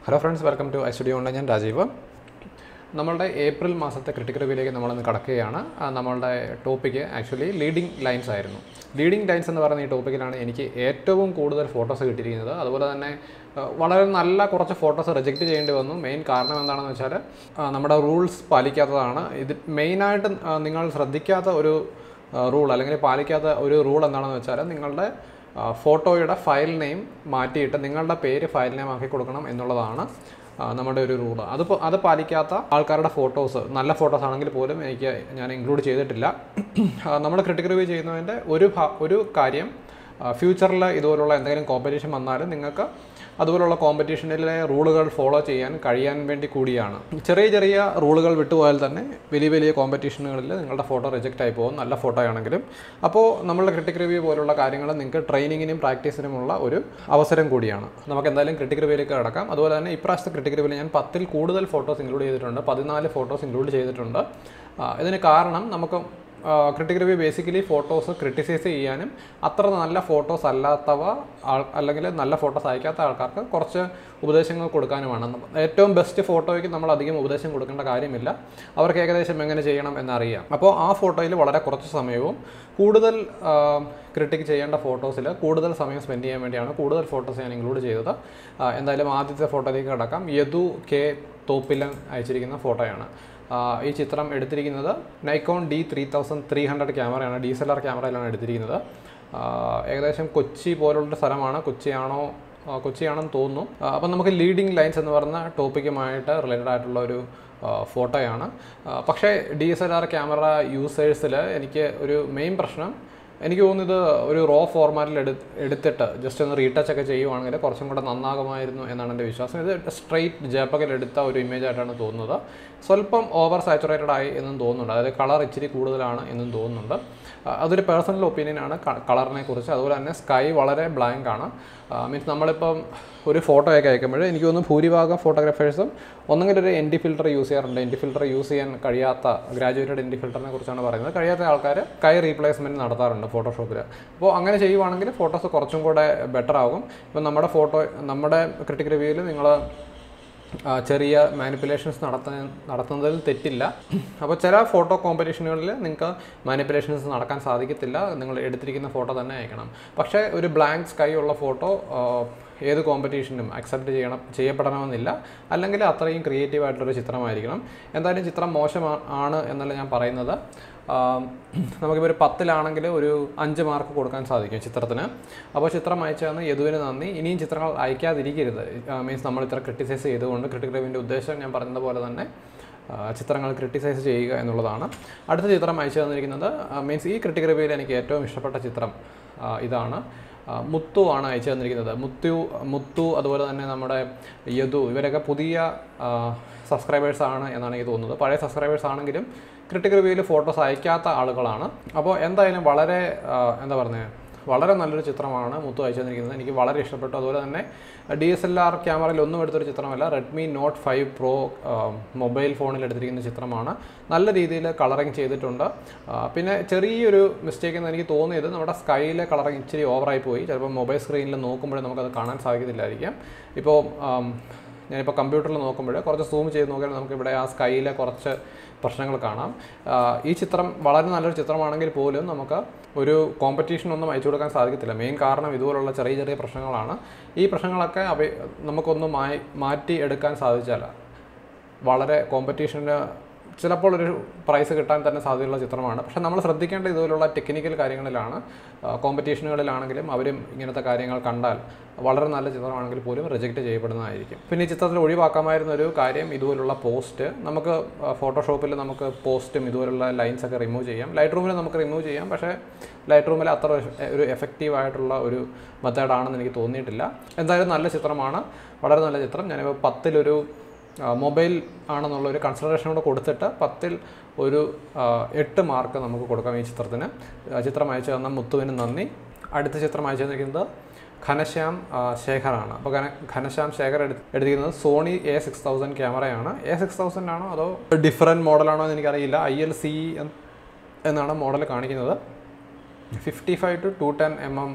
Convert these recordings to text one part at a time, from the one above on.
Hello friends, welcome to iStudio Online. ഞാൻ രാജീവ്. നമ്മളുടെ April മാസത്തെ ക്രിട്ടിക്കൽ റിവ്യൂയിലേക്ക് നമ്മളിന്ന് കടക്കുകയാണ്. നമ്മളുടെ ടോപ്പിക്ക് ആക്ച്വലി ലീഡിംഗ് ലൈൻസ് ആയിരുന്നു. ലീഡിംഗ് ലൈൻസ് എന്ന് പറയുന്ന ഈ ടോപ്പിക്കിലാണ് എനിക്ക് ഏറ്റവും കൂടുതൽ ഫോട്ടോസ് കിട്ടിയിരിക്കുന്നത്. അതുപോലെ തന്നെ വളരെ നല്ല കുറച്ച് ഫോട്ടോസ് റിജക്റ്റ് ചെയ്യേണ്ടി വന്നു. മെയിൻ കാരണം എന്താണെന്ന് വെച്ചാൽ നമ്മുടെ റൂൾസ് പാലിക്കാത്തതാണ്. ഇത് മെയിനായിട്ട് നിങ്ങൾ ശ്രദ്ധിക്കാത്ത ഒരു റൂൾ അല്ലെങ്കിൽ പാലിക്കാത്ത ഒരു റൂൾ എന്താണെന്ന് വെച്ചാൽ നിങ്ങളുടെ ഫോട്ടോയുടെ ഫയൽ നെയിം മാറ്റിയിട്ട് നിങ്ങളുടെ പേര് ഫയൽ നെയിം ആക്കി കൊടുക്കണം എന്നുള്ളതാണ് നമ്മുടെ ഒരു റൂൾ. അത് പാലിക്കാത്ത ആൾക്കാരുടെ ഫോട്ടോസ് നല്ല ഫോട്ടോസ് ആണെങ്കിൽ പോലും ഞാൻ ഇൻക്ലൂഡ് ചെയ്തിട്ടില്ല. നമ്മൾ ക്രിട്ടിക്കൽ റിവ്യൂ ചെയ്യുന്നതിൻ്റെ ഒരു കാര്യം ഫ്യൂച്ചറിൽ ഇതുപോലുള്ള എന്തെങ്കിലും കോമ്പറ്റീഷൻ വന്നാലും നിങ്ങൾക്ക് അതുപോലുള്ള കോമ്പറ്റീഷനിലെ റൂളുകൾ ഫോളോ ചെയ്യാൻ കഴിയാൻ വേണ്ടി കൂടിയാണ്. ചെറിയ ചെറിയ റൂളുകൾ വിട്ടുപോയാൽ തന്നെ വലിയ വലിയ കോമ്പറ്റീഷനുകളിൽ നിങ്ങളുടെ ഫോട്ടോ റിജക്റ്റ് ആയി പോകും, നല്ല ഫോട്ടോ ആണെങ്കിലും. അപ്പോൾ നമ്മളുടെ ക്രിട്ടിക്കൽ റിവ്യൂ പോലുള്ള കാര്യങ്ങൾ നിങ്ങൾക്ക് ട്രെയിനിങ്ങിനും പ്രാക്ടീസിനുമുള്ള ഒരു അവസരം കൂടിയാണ്. നമുക്ക് എന്തായാലും ക്രിട്ടിക്കൽ റിവ്യൂയിലേക്ക് കടക്കാം. അതുപോലെ തന്നെ ഇപ്രാവശ്യത്തെ ക്രിട്ടിക്കൽ റിവ്യൂവിൽ ഞാൻ 10-ൽ കൂടുതൽ ഫോട്ടോസ് ഇൻക്ലൂഡ് ചെയ്തിട്ടുണ്ട്, 14 ഫോട്ടോസ് ഇൻക്ലൂഡ് ചെയ്തിട്ടുണ്ട്. ഇതിന് കാരണം നമുക്ക് critical review basically photos criticise ചെയ്യാനും അത്ര നല്ല ഫോട്ടോസ് അല്ലാത്തവ അല്ലെങ്കിൽ നല്ല ഫോട്ടോസ് അയക്കാത്ത ആൾക്കാർക്ക് കുറച്ച് ഉപദേശങ്ങൾ കൊടുക്കാനുമാണ്. ഏറ്റവും ബെസ്റ്റ് ഫോട്ടോയ്ക്ക് നമ്മൾ അധികം ഉപദേശം കൊടുക്കേണ്ട കാര്യമില്ല, അവർക്ക് ഏകദേശം എങ്ങനെ ചെയ്യണം എന്നറിയാം. അപ്പോൾ ആ ഫോട്ടോയിൽ വളരെ കുറച്ച് സമയവും കൂടുതൽ ക്രിട്ടിക് ചെയ്യേണ്ട ഫോട്ടോസിൽ കൂടുതൽ സമയം സ്പെൻഡ് ചെയ്യാൻ വേണ്ടിയാണ് കൂടുതൽ ഫോട്ടോസ് ഞാൻ ഇൻക്ലൂഡ് ചെയ്തത്. എന്തായാലും ആദ്യത്തെ ഫോട്ടോയിലേക്ക് കടക്കാം. യദു കെ തോപ്പിലൻ അയച്ചിരിക്കുന്ന ഫോട്ടോയാണ്. ഈ ചിത്രം എടുത്തിരിക്കുന്നത് നൈക്കോൺ D3300 ക്യാമറയാണ്, DSLR ക്യാമറയിലാണ് എടുത്തിരിക്കുന്നത്. ഏകദേശം കൊച്ചി പോലുള്ള സ്ഥലമാണ്, കൊച്ചിയാണെന്ന് തോന്നുന്നു. അപ്പം നമുക്ക് ലീഡിംഗ് ലൈൻസ് എന്ന് പറയുന്ന ടോപ്പിക്കുമായിട്ട് റിലേറ്റഡ് ആയിട്ടുള്ള ഒരു ഫോട്ടോയാണ്. പക്ഷേ DSLR ക്യാമറ യൂസേഴ്സിൽ എനിക്ക് ഒരു മെയിൻ പ്രശ്നം, എനിക്ക് തോന്നുന്നത് ഒരു റോ ഫോർമാറ്റിൽ എടുത്തിട്ട് ജസ്റ്റ് ഒന്ന് റീടച്ച് ഒക്കെ ചെയ്യുവാണെങ്കിൽ കുറച്ചും കൂടെ നന്നാകുമായിരുന്നു എന്നാണ് എൻ്റെ വിശ്വാസം. ഇത് സ്ട്രെയിറ്റ് ജെപെഗിൽ എടുത്ത ഒരു ഇമേജ് ആയിട്ടാണ് തോന്നുന്നത്. സ്വല്പം ഓവർ സാച്ചുറേറ്റഡ് ആയി എന്നും തോന്നുന്നുണ്ട്, അതായത് കളർ ഇച്ചിരി കൂടുതലാണ് എന്നും തോന്നുന്നുണ്ട്. അതൊരു പേഴ്സണൽ ഒപ്പീനിയനാണ് കളറിനെ കുറിച്ച്. അതുപോലെ തന്നെ സ്കൈ വളരെ ബ്ലാങ്ക് ആണ്. മീൻസ് നമ്മളിപ്പം ഒരു ഫോട്ടോ ഒക്കെ അയക്കുമ്പോൾ എനിക്ക് തോന്നുന്നു ഭൂരിഭാഗം ഫോട്ടോഗ്രാഫേഴ്സും ഒന്നെങ്കിൽ ഒരു ND ഫിൽറ്റർ യൂസ് ചെയ്യാറുണ്ട്. ND ഫിൽറ്റർ യൂസ് ചെയ്യാൻ കഴിയാത്ത, ഗ്രാജുവേറ്റഡ് ND ഫിൽറ്ററിനെ കുറിച്ചാണ് പറയുന്നത്, കഴിയാത്ത ആൾക്കാർ സ്കൈ റീപ്ലേസ്മെൻറ്റ് നടത്താറുണ്ട് ഫോട്ടോഷോപ്പിൽ. അപ്പോൾ അങ്ങനെ ചെയ്യുവാണെങ്കിൽ ഫോട്ടോസ് കുറച്ചും കൂടെ ബെറ്റർ ആകും. ഇപ്പം നമ്മുടെ ക്രിട്ടിക്കൽ റിവ്യൂവിൽ നിങ്ങൾ ചെറിയ മാനിപ്പുലേഷൻസ് നടത്തുന്നതിൽ തെറ്റില്ല. അപ്പോൾ ചില ഫോട്ടോ കോമ്പറ്റീഷനുകളിൽ നിങ്ങൾക്ക് മാനിപ്പുലേഷൻസ് നടക്കാൻ സാധിക്കത്തില്ല, നിങ്ങൾ എടുത്തിരിക്കുന്ന ഫോട്ടോ തന്നെ അയക്കണം. പക്ഷേ ഒരു ബ്ലാങ്ക് സ്കൈ ഉള്ള ഫോട്ടോ ഏത് കോമ്പറ്റീഷനും അക്സെപ്റ്റ് ചെയ്യപ്പെടണമെന്നില്ല, അല്ലെങ്കിൽ അത്രയും ക്രിയേറ്റീവ് ആയിട്ടുള്ളൊരു ചിത്രമായിരിക്കണം. എന്തായാലും ചിത്രം മോശമാണ് എന്നല്ല ഞാൻ പറയുന്നത്. നമുക്കിപ്പോൾ ഒരു 10-ലാണെങ്കിൽ ഒരു 5 മാർക്ക് കൊടുക്കാൻ സാധിക്കും ചിത്രത്തിന്. അപ്പോൾ ചിത്രം അയച്ചു തന്ന് യദുവിന് നന്ദി. ഇനിയും ചിത്രങ്ങൾ അയക്കാതിരിക്കരുത്. മീൻസ് നമ്മൾ ഇത്ര ക്രിട്ടിസൈസ് ചെയ്തുകൊണ്ട്, ക്രിട്ടിക്കൽ റിവ്യൂവിൻ്റെ ഉദ്ദേശം ഞാൻ പറഞ്ഞതുപോലെ തന്നെ ചിത്രങ്ങൾ ക്രിട്ടിസൈസ് ചെയ്യുക എന്നുള്ളതാണ്. അടുത്ത ചിത്രം അയച്ചു തന്നിരിക്കുന്നത്, മീൻസ് ഈ ക്രിട്ടിക്കൽ റിവ്യൂവിൽ എനിക്ക് ഏറ്റവും ഇഷ്ടപ്പെട്ട ചിത്രം ഇതാണ്. മുത്തു ആണ് അയച്ചു തന്നിരിക്കുന്നത്. മുത്തു അതുപോലെ തന്നെ നമ്മുടെ യദു, ഇവരൊക്കെ പുതിയ സബ്സ്ക്രൈബേഴ്സ് ആണ് എന്നാണ് എനിക്ക് തോന്നുന്നത്. പഴയ സബ്സ്ക്രൈബേഴ്സ് ആണെങ്കിലും ക്രിട്ടിക്കൽ റിവ്യൂവിൽ ഫോട്ടോസ് അയക്കാത്ത ആളുകളാണ്. അപ്പോൾ എന്തായാലും വളരെ നല്ലൊരു ചിത്രമാണ് മുത്തു അയച്ചു തന്നിരിക്കുന്നത്. എനിക്ക് വളരെ ഇഷ്ടപ്പെട്ടു. അതുപോലെ തന്നെ DSLR ക്യാമറയിൽ ഒന്നും എടുത്തൊരു ചിത്രമല്ല, Redmi Note 5 Pro മൊബൈൽ ഫോണിൽ എടുത്തിരിക്കുന്ന ചിത്രമാണ്. നല്ല രീതിയിൽ കളറിങ് ചെയ്തിട്ടുണ്ട്. പിന്നെ ചെറിയൊരു മിസ്റ്റേക്ക് എന്ന് എനിക്ക് തോന്നിയത്, നമ്മുടെ സ്കൈയിലെ കളറിങ് ഇച്ചിരി ഓവറായി പോയി. ചിലപ്പോൾ മൊബൈൽ സ്ക്രീനിൽ നോക്കുമ്പോഴേ നമുക്കത് കാണാൻ സാധിക്കത്തില്ലായിരിക്കാം. ഇപ്പോൾ ഞാനിപ്പോൾ കമ്പ്യൂട്ടറിൽ നോക്കുമ്പോൾ കുറച്ച് സൂം ചെയ്ത് നോക്കിയാൽ നമുക്കിവിടെ ആ സ്കൈയിലെ കുറച്ച് പ്രശ്നങ്ങൾ കാണാം. ഈ ചിത്രം വളരെ നല്ലൊരു ചിത്രമാണെങ്കിൽ പോലും നമുക്ക് ഒരു കോമ്പറ്റീഷനൊന്നും അയച്ചു കൊടുക്കാൻ സാധിക്കത്തില്ല. മെയിൻ കാരണം ഇതുപോലുള്ള ചെറിയ ചെറിയ പ്രശ്നങ്ങളാണ്. ഈ പ്രശ്നങ്ങളൊക്കെ നമുക്കൊന്ന് മാറ്റി എടുക്കാൻ സാധിച്ചാൽ വളരെ കോമ്പറ്റീഷന് ചിലപ്പോൾ ഒരു പ്രൈസ് കിട്ടാൻ തന്നെ സാധ്യതയുള്ള ചിത്രമാണ്. പക്ഷേ നമ്മൾ ശ്രദ്ധിക്കേണ്ട ഇതുപോലുള്ള ടെക്നിക്കൽ കാര്യങ്ങളിലാണ്. കോമ്പറ്റീഷനുകളിലാണെങ്കിലും അവരും ഇങ്ങനത്തെ കാര്യങ്ങൾ കണ്ടാൽ വളരെ നല്ല ചിത്രമാണെങ്കിൽ പോലും റിജക്റ്റ് ചെയ്യപ്പെടുന്നതായിരിക്കും. പിന്നെ ഈ ചിത്രത്തിൽ ഒഴിവാക്കാമായിരുന്ന ഒരു കാര്യം ഇതുപോലുള്ള പോസ്റ്റ്. നമുക്ക് ഫോട്ടോഷോപ്പിൽ നമുക്ക് പോസ്റ്റും ഇതുപോലുള്ള ലൈൻസൊക്കെ റിമൂവ് ചെയ്യാം. ലൈറ്റ് റൂമിൽ നമുക്ക് റിമൂവ് ചെയ്യാം, പക്ഷേ ലൈറ്റ് റൂമിൽ അത്ര ഒരു എഫക്റ്റീവായിട്ടുള്ള ഒരു മെത്തേഡാണെന്ന് എനിക്ക് തോന്നിയിട്ടില്ല. എന്തായാലും നല്ല ചിത്രമാണ്, വളരെ നല്ല ചിത്രം. ഞാനിപ്പോൾ 10-ലൊരു മൊബൈൽ ആണെന്നുള്ളൊരു കൺസിഡറേഷൻ കൂടെ കൊടുത്തിട്ട് 10-ൽ ഒരു 8 മാർക്ക് നമുക്ക് കൊടുക്കാം ഈ ചിത്രത്തിന്. ചിത്രം അയച്ചു തന്ന മുത്തുവിന് നന്ദി. അടുത്ത ചിത്രം അയച്ചു തന്നിരിക്കുന്നത് ഘനശ്യാം ശേഖറാണ്. അപ്പോൾ ഘനശ്യാം ശേഖർ എടുത്തിരിക്കുന്നത് സോണി A6000 ക്യാമറയാണ്. A6000 ആണോ അതോ ഡിഫറൻറ്റ് മോഡലാണോ എന്ന് എനിക്കറിയില്ല. ILC എന്നാണ് മോഡൽ കാണിക്കുന്നത്. 55 to 210 mm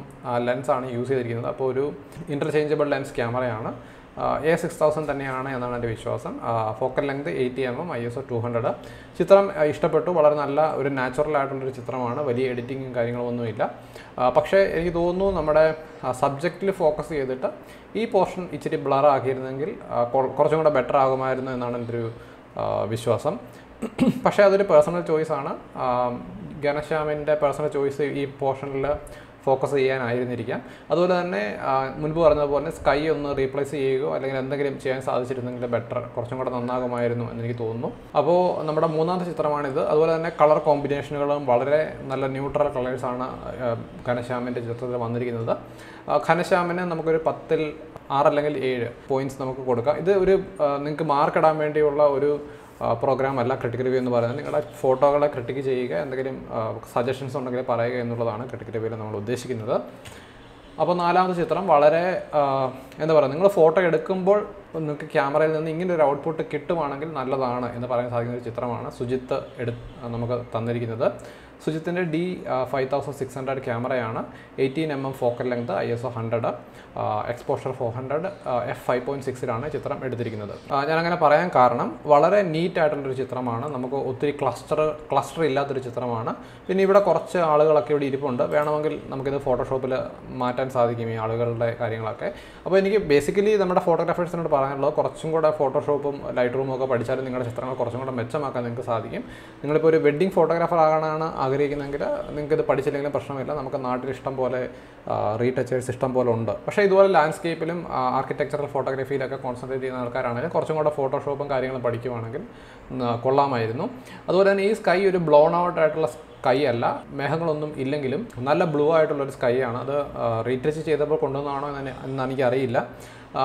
ലെൻസാണ് യൂസ് ചെയ്തിരിക്കുന്നത്. അപ്പോൾ ഒരു ഇൻ്റർചേഞ്ചബിൾ ലെൻസ് ക്യാമറയാണ്. A6000 തന്നെയാണ് എന്നാണ് എൻ്റെ വിശ്വാസം. Focal length 80 mm, ISO 200. ചിത്രം ഇഷ്ടപ്പെട്ടു. വളരെ നല്ല ഒരു നാച്ചുറൽ ആയിട്ടുള്ളൊരു ചിത്രമാണ്. വലിയ എഡിറ്റിങ്ങും കാര്യങ്ങളൊന്നുമില്ല. പക്ഷേ എനിക്ക് തോന്നുന്നു നമ്മുടെ സബ്ജക്റ്റിൽ ഫോക്കസ് ചെയ്തിട്ട് ഈ പോർഷൻ ഇച്ചിരി ബ്ലർ ആക്കിയിരുന്നെങ്കിൽ കുറച്ചും കൂടെ ബെറ്റർ ആകുമായിരുന്നു എന്നാണ് എൻ്റെ ഒരു വിശ്വാസം. പക്ഷേ അതൊരു പേഴ്സണൽ ചോയ്സാണ്. ഘനശ്യാമിൻ്റെ പേഴ്സണൽ ചോയ്സ് ഈ പോർഷനിൽ ഫോക്കസ് ചെയ്യാനായിരുന്നിരിക്കാം. അതുപോലെ തന്നെ മുൻപ് പറഞ്ഞതുപോലെ സ്കൈ ഒന്ന് റീപ്ലേസ് ചെയ്യുകയോ അല്ലെങ്കിൽ എന്തെങ്കിലും ചെയ്യാൻ സാധിച്ചിരുന്നെങ്കിൽ ബെറ്റർ, കുറച്ചും കൂടെ നന്നാകുമായിരുന്നു എന്നെനിക്ക് തോന്നുന്നു. അപ്പോൾ നമ്മുടെ മൂന്നാമത്തെ ചിത്രമാണിത്. അതുപോലെ തന്നെ കളർ കോമ്പിനേഷനുകളും വളരെ നല്ല ന്യൂട്രൽ കളേഴ്സാണ് ഘനശ്യാമിൻ്റെ ചിത്രത്തിൽ വന്നിരിക്കുന്നത്. ഘനശ്യാമിന് നമുക്കൊരു 10ൽ 6 അല്ലെങ്കിൽ 7 പോയിൻറ്റ്സ് നമുക്ക് കൊടുക്കാം. ഇത് ഒരു നിങ്ങൾക്ക് മാർക്ക് ഇടാൻ വേണ്ടിയുള്ള ഒരു പ്രോഗ്രാം അല്ല ക്രിട്ടിക്കൽ റിവ്യൂ എന്ന് പറയുന്നത്. നിങ്ങളുടെ ഫോട്ടോകളെ ക്രിട്ടിക്ക് ചെയ്യുക, എന്തെങ്കിലും സജഷൻസ് ഉണ്ടെങ്കിൽ പറയുക എന്നുള്ളതാണ് ക്രിട്ടിക്കൽ റിവ്യൂവിൽ നമ്മൾ ഉദ്ദേശിക്കുന്നത്. അപ്പോൾ നാലാമത്തെ ചിത്രം വളരെ എന്താ പറയുക, നിങ്ങൾ ഫോട്ടോ എടുക്കുമ്പോൾ നിങ്ങൾക്ക് ക്യാമറയിൽ നിന്ന് ഇങ്ങനെ ഒരു ഔട്ട്പുട്ട് കിട്ടുവാണെങ്കിൽ നല്ലതാണ് എന്ന് പറയാൻ സാധിക്കുന്ന ഒരു ചിത്രമാണ് സുജിത്ത് നമുക്ക് തന്നിരിക്കുന്നത്. സുജിത്തിൻ്റെ D5600 ക്യാമറയാണ്. 18 mm focal length, ISO 100, exposure 400, f5.6ലാണ് ചിത്രം എടുത്തിരിക്കുന്നത്. ഞാനങ്ങനെ പറയാൻ കാരണം വളരെ നീറ്റ് ആയിട്ടുള്ളൊരു ചിത്രമാണ്. നമുക്ക് ഒത്തിരി ക്ലസ്റ്റർ ഇല്ലാത്തൊരു ചിത്രമാണ്. പിന്നെ ഇവിടെ കുറച്ച് ആളുകളൊക്കെ ഇവിടെ ഇരിപ്പുണ്ട്. വേണമെങ്കിൽ നമുക്കിത് ഫോട്ടോഷോപ്പിൽ മാറ്റാൻ സാധിക്കും ഈ ആളുകളുടെ കാര്യങ്ങളൊക്കെ. അപ്പോൾ എനിക്ക് ബേസിക്കലി നമ്മുടെ ഫോട്ടോഗ്രാഫേഴ്സിനോട് പറയാനുള്ളത് കുറച്ചും കൂടെ ഫോട്ടോഷോപ്പും ലൈറ്റ് റൂമും ഒക്കെ പഠിച്ചാലും നിങ്ങളുടെ ചിത്രങ്ങൾ കുറച്ചും കൂടെ മെച്ചമാക്കാൻ നിങ്ങൾക്ക് സാധിക്കും. നിങ്ങളിപ്പോൾ ഒരു വെഡ്ഡിംഗ് ഫോട്ടോഗ്രാഫർ ആകാനാണ് ആഗ്രഹിക്കുന്നെങ്കിൽ നിങ്ങൾക്കിത് പഠിച്ചില്ലെങ്കിലും പ്രശ്നമില്ല. നമുക്ക് നാട്ടിൽ ഇഷ്ടം പോലെ റീടച്ചേഴ്സ് ഇഷ്ടം പോലെ ഉണ്ട്. പക്ഷേ ഇതുപോലെ ലാൻഡ്സ്കേപ്പിലും ആർക്കിടെക്ചറൽ ഫോട്ടോഗ്രാഫിയിലൊക്കെ കോൺസെൻട്രേറ്റ് ചെയ്യുന്ന ആൾക്കാരാണെങ്കിൽ കുറച്ചും കൂടെ ഫോട്ടോഷോപ്പും കാര്യങ്ങളും പഠിക്കുവാണെങ്കിൽ കൊള്ളാമായിരുന്നു. അതുപോലെ തന്നെ ഈ സ്കൈ ഒരു ബ്ലോൺ ഔട്ട് ആയിട്ടുള്ള സ്കൈ അല്ല. മേഘങ്ങളൊന്നും ഇല്ലെങ്കിലും നല്ല ബ്ലൂ ആയിട്ടുള്ളൊരു സ്കൈ ആണ്. അത് റീടച്ച് ചെയ്തപ്പോൾ കൊണ്ടുവന്നതാണോ എന്ന് എനിക്കറിയില്ല.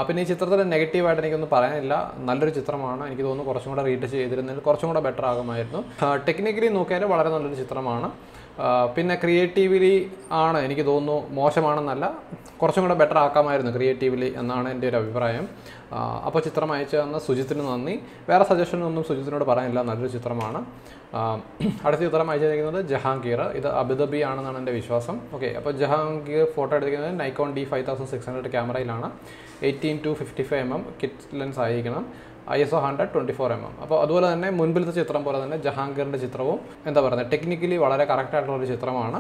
പിന്നെ ഈ ചിത്രത്തിൽ നെഗറ്റീവായിട്ട് എനിക്കൊന്നും പറയാനില്ല. നല്ലൊരു ചിത്രമാണ്. എനിക്ക് തോന്നുന്നു കുറച്ചും കൂടെ റീടച്ച് ചെയ്തിരുന്നതിൽ കുറച്ചും കൂടെ ബെറ്റർ ആകുമായിരുന്നു. ടെക്നിക്കലി നോക്കിയാൽ വളരെ നല്ലൊരു ചിത്രമാണ്. പിന്നെ ക്രിയേറ്റീവ്ലി ആണ് എനിക്ക് തോന്നുന്നു, മോശമാണെന്നല്ല, കുറച്ചും കൂടെ ബെറ്റർ ആക്കാമായിരുന്നു ക്രിയേറ്റീവ്ലി എന്നാണ് എൻ്റെ ഒരു അഭിപ്രായം. അപ്പോൾ ചിത്രം അയച്ചു തന്ന സുജിത്തിന് നന്ദി. വേറെ സജഷനൊന്നും സുജിത്തിനോട് പറയാനില്ല. നല്ലൊരു ചിത്രമാണ്. അടുത്ത ചിത്രം അയച്ചിരിക്കുന്നത് ജഹാംഗീർ. ഇത് അബുദാബി ആണെന്നാണ് എൻ്റെ വിശ്വാസം. ഓക്കെ, അപ്പോൾ ജഹാംഗീർ ഫോട്ടോ എടുത്തിരിക്കുന്നത് Nikon D5600 ക്യാമറയിലാണ്. 18-55 mm kit lens ആയിരിക്കണം. ISO 100, 24 mm. അപ്പോൾ അതുപോലെ തന്നെ മുൻപിലത്തെ ചിത്രം പോലെ തന്നെ ജഹാംഗീറിൻ്റെ ചിത്രവും എന്താ പറയുന്നത്, ടെക്നിക്കലി വളരെ കറക്റ്റ് ആയിട്ടുള്ളൊരു ചിത്രമാണ്.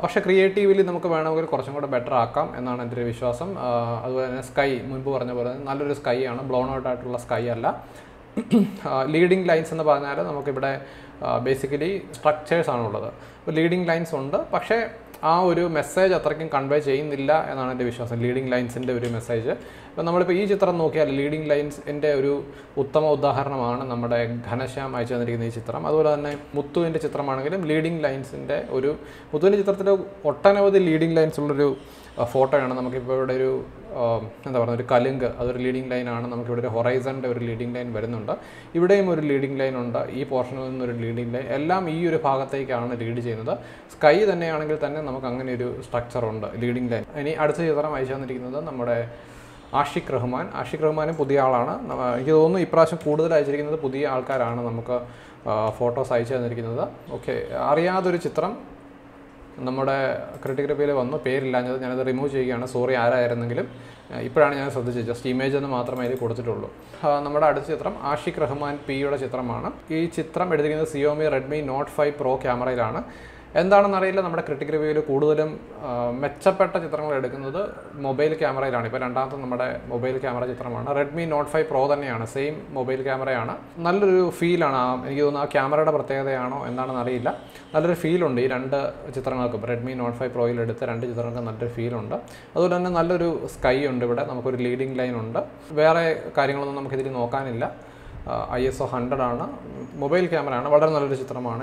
പക്ഷേ ക്രിയേറ്റീവ്ലി നമുക്ക് വേണമെങ്കിൽ കുറച്ചും കൂടെ ബെറ്റർ ആക്കാം എന്നാണ് എൻ്റെ ഒരു വിശ്വാസം. അതുപോലെ തന്നെ സ്കൈ മുൻപ് പറഞ്ഞ പോലെ നല്ലൊരു സ്കൈ ആണ്. ബ്ലോൺ ഔട്ട് ആയിട്ടുള്ള സ്കൈ അല്ല. ലീഡിങ് ലൈൻസ് എന്ന് പറഞ്ഞാൽ നമുക്കിവിടെ ബേസിക്കലി സ്ട്രക്ചേഴ്സാണുള്ളത്. അപ്പോൾ ലീഡിങ് ലൈൻസ് ഉണ്ട്, പക്ഷേ ആ ഒരു മെസ്സേജ് അത്രയ്ക്കും കൺവേ ചെയ്യുന്നില്ല എന്നാണ് എൻ്റെ വിശ്വാസം. ലീഡിങ് ലൈൻസിൻ്റെ ഒരു മെസ്സേജ്. അപ്പോൾ നമ്മളിപ്പോൾ ഈ ചിത്രം നോക്കിയാൽ ലീഡിങ് ലൈൻസിൻ്റെ ഒരു ഉത്തമ ഉദാഹരണമാണ് നമ്മുടെ ഘനശ്യാം അയച്ചു തന്നിരിക്കുന്ന ഈ ചിത്രം. അതുപോലെ തന്നെ മുത്തുവിൻ്റെ ചിത്രമാണെങ്കിലും ലീഡിങ് ലൈൻസിൻ്റെ മുത്തുവിൻ്റെ ചിത്രത്തിൽ ഒട്ടനവധി ലീഡിങ് ലൈൻസ് ഉള്ളൊരു ഫോട്ടോയാണ്. നമുക്കിപ്പോൾ ഇവിടെ ഒരു എന്താ പറയുക, ഒരു കലുങ്ക്, അതൊരു ലീഡിങ് ലൈനാണ്. നമുക്കിവിടെ ഒരു ഹൊറൈസണിൻ്റെ ഒരു ലീഡിങ് ലൈൻ വരുന്നുണ്ട്. ഇവിടെയും ഒരു ലീഡിങ് ലൈൻ ഉണ്ട്. ഈ പോർഷനിൽ നിന്നൊരു ലീഡിങ് ലൈൻ, എല്ലാം ഈ ഒരു ഭാഗത്തേക്കാണ് ലീഡ് ചെയ്യുന്നത്. സ്കൈ തന്നെയാണെങ്കിൽ തന്നെ നമുക്ക് അങ്ങനെ ഒരു സ്ട്രക്ചർ ഉണ്ട്, ലീഡിങ് ലൈൻ. ഇനി അടുത്ത ചിത്രം അയച്ചു തന്നിരിക്കുന്നത് നമ്മുടെ ആഷിഖ് റഹ്മാനും പുതിയ ആളാണ്. എനിക്ക് തോന്നുന്നു ഇപ്രാവശ്യം കൂടുതൽ അയച്ചിരിക്കുന്നത് പുതിയ ആൾക്കാരാണ് നമുക്ക് ഫോട്ടോസ് അയച്ചു തന്നിരിക്കുന്നത്. ഓക്കെ, അറിയാതൊരു ചിത്രം നമ്മുടെ ക്രിട്ടിക്കൽ റിവ്യൂവിൽ വന്നു, പേരില്ലാഞ്ഞത് ഞാനത് റിമൂവ് ചെയ്യുകയാണ്. സോറി ആരായിരുന്നെങ്കിലും. ഇപ്പോഴാണ് ഞാൻ ശ്രദ്ധിച്ചത്. ജസ്റ്റ് ഇമേജ് എന്ന് മാത്രമേ ഇതിൽ കൊടുത്തിട്ടുള്ളൂ. നമ്മുടെ അടുത്ത ചിത്രം ആഷിഖ് റഹ്മാൻ പിയുടെ ചിത്രമാണ്. ഈ ചിത്രം എടുത്തിരിക്കുന്നത് Xiaomi Redmi Note 5 Pro ക്യാമറയിലാണ്. എന്താണെന്നറിയില്ല, നമ്മുടെ ക്രിട്ടിക്കൽ റിവ്യൂവിൽ കൂടുതലും മെച്ചപ്പെട്ട ചിത്രങ്ങൾ എടുക്കുന്നത് മൊബൈൽ ക്യാമറയിലാണ്. ഇപ്പോൾ രണ്ടാമത്തെ നമ്മുടെ മൊബൈൽ ക്യാമറ ചിത്രമാണ്. Redmi Note 5 Pro തന്നെയാണ്, സെയിം മൊബൈൽ ക്യാമറയാണ്. നല്ലൊരു ഫീലാണ്. എനിക്ക് തോന്നുന്നു ആ ക്യാമറയുടെ പ്രത്യേകതയാണോ എന്താണെന്ന് അറിയില്ല. നല്ലൊരു ഫീലുണ്ട് ഈ രണ്ട് ചിത്രങ്ങൾക്കും. Redmi Note 5 Proയിൽ എടുത്ത രണ്ട് ചിത്രങ്ങൾക്കും നല്ലൊരു ഫീലുണ്ട്. അതുപോലെ തന്നെ നല്ലൊരു സ്കൈ ഉണ്ട് ഇവിടെ. നമുക്കൊരു ലീഡിങ് ലൈൻ ഉണ്ട്. വേറെ കാര്യങ്ങളൊന്നും നമുക്കിതിൽ നോക്കാനില്ല. ISO 100 ആണ്. മൊബൈൽ ക്യാമറയാണ്. വളരെ നല്ലൊരു ചിത്രമാണ്.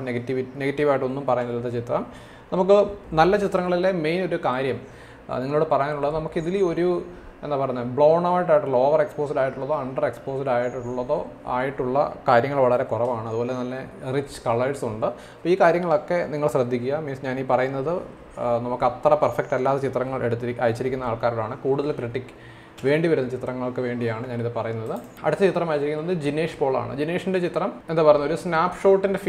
നെഗറ്റീവായിട്ടൊന്നും പറയാനില്ലാത്ത ചിത്രം. നമുക്ക് നല്ല ചിത്രങ്ങളിലെ മെയിൻ ഒരു കാര്യം നിങ്ങളോട് പറയാനുള്ളത്, നമുക്കിതിൽ ഒരു എന്താ പറയുന്നത്, ബ്ലോൺ ഔട്ട് ആയിട്ടുള്ള, ഓവർ എക്സ്പോസ്ഡ് ആയിട്ടുള്ളതോ അണ്ടർ എക്സ്പോസ്ഡ് ആയിട്ടുള്ള കാര്യങ്ങൾ വളരെ കുറവാണ്. അതുപോലെ നല്ല റിച്ച് കളേഴ്സ് ഉണ്ട്. അപ്പോൾ ഈ കാര്യങ്ങളൊക്കെ നിങ്ങൾ ശ്രദ്ധിക്കുക. മീൻസ് ഞാൻ ഈ പറയുന്നത് നമുക്ക് അത്ര പെർഫെക്റ്റ് അല്ലാത്ത ചിത്രങ്ങൾ അയച്ചിരിക്കുന്ന ആൾക്കാരോടാണ്. കൂടുതൽ ക്രിട്ടിക് വേണ്ടി വരുന്ന ചിത്രങ്ങൾക്ക് വേണ്ടിയാണ് ഞാനിത് പറയുന്നത്. അടുത്ത ചിത്രം അയച്ചിരിക്കുന്നത് ജിനേഷ് പോളാണ്. ജിനേഷിൻ്റെ ചിത്രം എന്താ പറയുന്നത്, ഒരു സ്നാപ്ഷോട്ടിൻ്റെ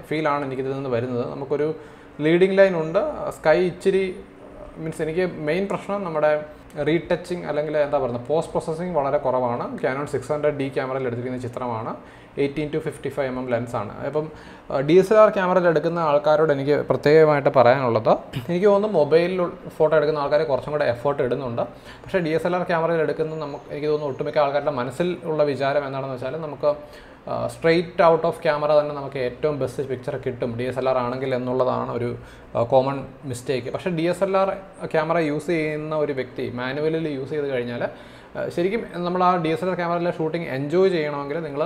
ഫീലാണ് എനിക്കിതിൽ നിന്ന് വരുന്നത്. നമുക്കൊരു ലീഡിങ് ലൈൻ ഉണ്ട്. സ്കൈ ഇച്ചിരി മീൻസ് എനിക്ക് മെയിൻ പ്രശ്നം നമ്മുടെ റീടച്ചിങ് അല്ലെങ്കിൽ എന്താ പറയുക പോസ്റ്റ് പ്രോസസ്സിങ് വളരെ കുറവാണ്. Canon 600D ക്യാമറയിൽ എടുത്തിരിക്കുന്ന ചിത്രമാണ്. 18-55 mm ലെൻസാണ്. അപ്പം DSLR ക്യാമറയിൽ എടുക്കുന്ന ആൾക്കാരോട് എനിക്ക് പ്രത്യേകമായിട്ട് പറയാനുള്ളത്, എനിക്ക് തോന്നുന്നു മൊബൈലിൽ ഫോട്ടോ എടുക്കുന്ന ആൾക്കാർ കുറച്ചും കൂടെ എഫേർട്ട് ഇടുന്നുണ്ട്. പക്ഷേ DSLR ക്യാമറയിൽ എടുക്കുന്ന എനിക്ക് തോന്നുന്നു ഒട്ടുമിക്ക ആൾക്കാരുടെ മനസ്സിൽ ഉള്ള വിചാരം എന്താണെന്ന് വെച്ചാൽ നമുക്ക് സ്ട്രെയിറ്റ് ഔട്ട് ഓഫ് ക്യാമറ തന്നെ നമുക്ക് ഏറ്റവും ബെസ്റ്റ് പിക്ചർ കിട്ടും DSLR ആണെങ്കിൽ എന്നുള്ളതാണ് ഒരു കോമൺ മിസ്റ്റേക്ക്. പക്ഷേ DSLR ക്യാമറ യൂസ് ചെയ്യുന്ന ഒരു വ്യക്തി മാനുവലിൽ യൂസ് ചെയ്ത് കഴിഞ്ഞാൽ ശരിക്കും നമ്മൾ ആ DSLR ക്യാമറയിലെ ഷൂട്ടിംഗ് എൻജോയ് ചെയ്യണമെങ്കിൽ നിങ്ങൾ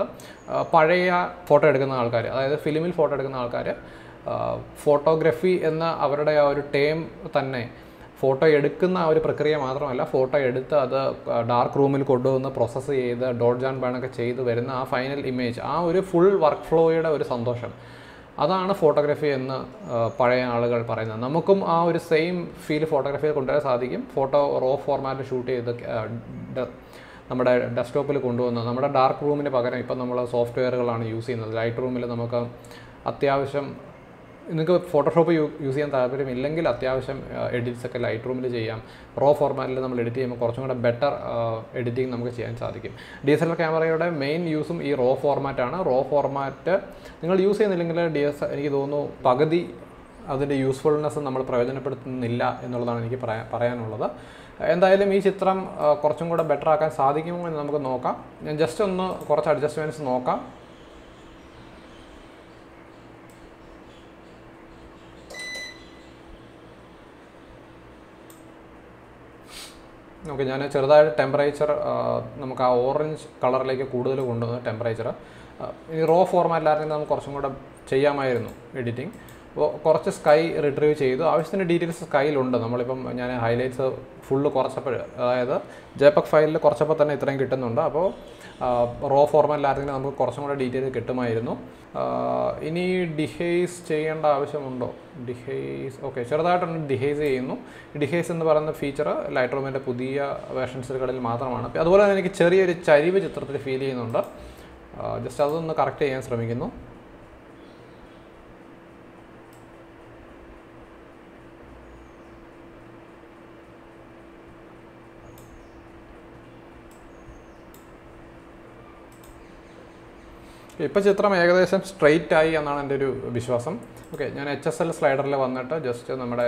പഴയ ഫോട്ടോ എടുക്കുന്ന ആൾക്കാർ, അതായത് ഫിലിമിൽ ഫോട്ടോ എടുക്കുന്ന ആൾക്കാർ, ഫോട്ടോഗ്രഫി എന്ന അവരുടെ ആ ഒരു ടേം തന്നെ ഫോട്ടോ എടുക്കുന്ന ആ ഒരു പ്രക്രിയ മാത്രമല്ല, ഫോട്ടോ എടുത്ത് അത് ഡാർക്ക് റൂമിൽ കൊണ്ടുവന്ന് പ്രോസസ്സ് ചെയ്ത് ഡോഡ്ജ് ആൻഡ് ബേൺ ഒക്കെ ചെയ്ത് വരുന്ന ആ ഫൈനൽ ഇമേജ്, ആ ഒരു ഫുൾ വർക്ക് ഫ്ലോയുടെ ഒരു സന്തോഷം, അതാണ് ഫോട്ടോഗ്രാഫി എന്ന് പഴയ ആളുകൾ പറയുന്നത്. നമുക്കും ആ ഒരു സെയിം ഫീൽ ഫോട്ടോഗ്രാഫിയിൽ കൊണ്ടുവരാൻ സാധിക്കും. ഫോട്ടോ റോ ഫോർമാറ്റ് ഷൂട്ട് ചെയ്ത് നമ്മുടെ ഡെസ്ക്ടോപ്പിൽ കൊണ്ടുവന്ന് നമ്മുടെ ഡാർക്ക് റൂമിന് പകരം ഇപ്പം നമ്മൾ സോഫ്റ്റ്വെയറുകളാണ് യൂസ് ചെയ്യുന്നത്. ലൈറ്റ് റൂമിൽ നമുക്ക് അത്യാവശ്യം നിങ്ങൾക്ക് ഫോട്ടോഷോപ്പ് യൂസ് ചെയ്യാൻ താല്പര്യമില്ലെങ്കിൽ അത്യാവശ്യം എഡിറ്റ്സ് ഒക്കെ ലൈറ്റ് റൂമിൽ ചെയ്യാം. റോ ഫോർമാറ്റിൽ നമ്മൾ എഡിറ്റ് ചെയ്യുമ്പോൾ കുറച്ചും കൂടെ ബെറ്റർ എഡിറ്റിംഗ് നമുക്ക് ചെയ്യാൻ സാധിക്കും. DSLR ക്യാമറയുടെ മെയിൻ യൂസും ഈ റോ ഫോർമാറ്റാണ്. റോ ഫോർമാറ്റ് നിങ്ങൾ യൂസ് ചെയ്യുന്നില്ലെങ്കിൽ എനിക്ക് തോന്നുന്നു പകുതി അതിൻ്റെ യൂസ്ഫുൾനെസ് നമ്മൾ പ്രയോജനപ്പെടുത്തുന്നില്ല എന്നുള്ളതാണ് എനിക്ക് പറയാനുള്ളത്. എന്തായാലും ഈ ചിത്രം കുറച്ചും കൂടെ ബെറ്റർ ആക്കാൻ സാധിക്കുമോ എന്ന് നമുക്ക് നോക്കാം. ഞാൻ ജസ്റ്റ് ഒന്ന് കുറച്ച് അഡ്ജസ്റ്റ്മെൻറ്റ്സ് നോക്കാം. ഓക്കെ, ഞാൻ ചെറുതായിട്ട് ടെമ്പറേച്ചർ നമുക്ക് ആ ഓറഞ്ച് കളറിലേക്ക് കൂടുതൽ കൊണ്ടുവന്ന് ടെമ്പറേച്ചർ ഈ റോ ഫോർമാറ്റിലായിരുന്നെങ്കിൽ നമുക്ക് കുറച്ചും കൂടെ ചെയ്യാമായിരുന്നു എഡിറ്റിംഗ്. അപ്പോൾ കുറച്ച് സ്കൈ റിട്രീവ് ചെയ്തു. ആവശ്യത്തിന് ഡീറ്റെയിൽസ് സ്കൈയിലുണ്ട്. നമ്മളിപ്പം ഞാൻ ഹൈലൈറ്റ്സ് ഫുള്ള് കുറച്ചപ്പോൾ, അതായത് JPEG ഫയലിൽ കുറച്ചപ്പോൾ തന്നെ ഇത്രയും കിട്ടുന്നുണ്ട്. അപ്പോൾ റോ ഫോർമാറ്റിലായിരുന്നെങ്കിൽ നമുക്ക് കുറച്ചും കൂടെ ഡീറ്റെയിൽ കിട്ടുമായിരുന്നു. ഇനി ഡിഹേസ് ചെയ്യേണ്ട ആവശ്യമുണ്ടോ? ഡിഹേസ് ഓക്കെ, ചെറുതായിട്ടൊന്ന് ഡിഹേസ് ചെയ്യുന്നു. ഡിഹേസ് എന്ന് പറയുന്ന ഫീച്ചർ ലൈറ്റ് റൂമിൻ്റെ പുതിയ വേർഷൻസുകളിൽ മാത്രമാണ്. അതുപോലെ തന്നെ എനിക്ക് ചെറിയൊരു ചരിവ് ചിത്രത്തിൽ ഫീൽ ചെയ്യുന്നുണ്ട്. ജസ്റ്റ് അതൊന്ന് കറക്റ്റ് ചെയ്യാൻ ശ്രമിക്കുന്നു. ഇപ്പോൾ ചിത്രം ഏകദേശം സ്ട്രെയിറ്റ് ആയി എന്നാണ് എൻ്റെ ഒരു വിശ്വാസം. ഓക്കെ, ഞാൻ HSL സ്ലൈഡറിൽ വന്നിട്ട് ജസ്റ്റ് നമ്മുടെ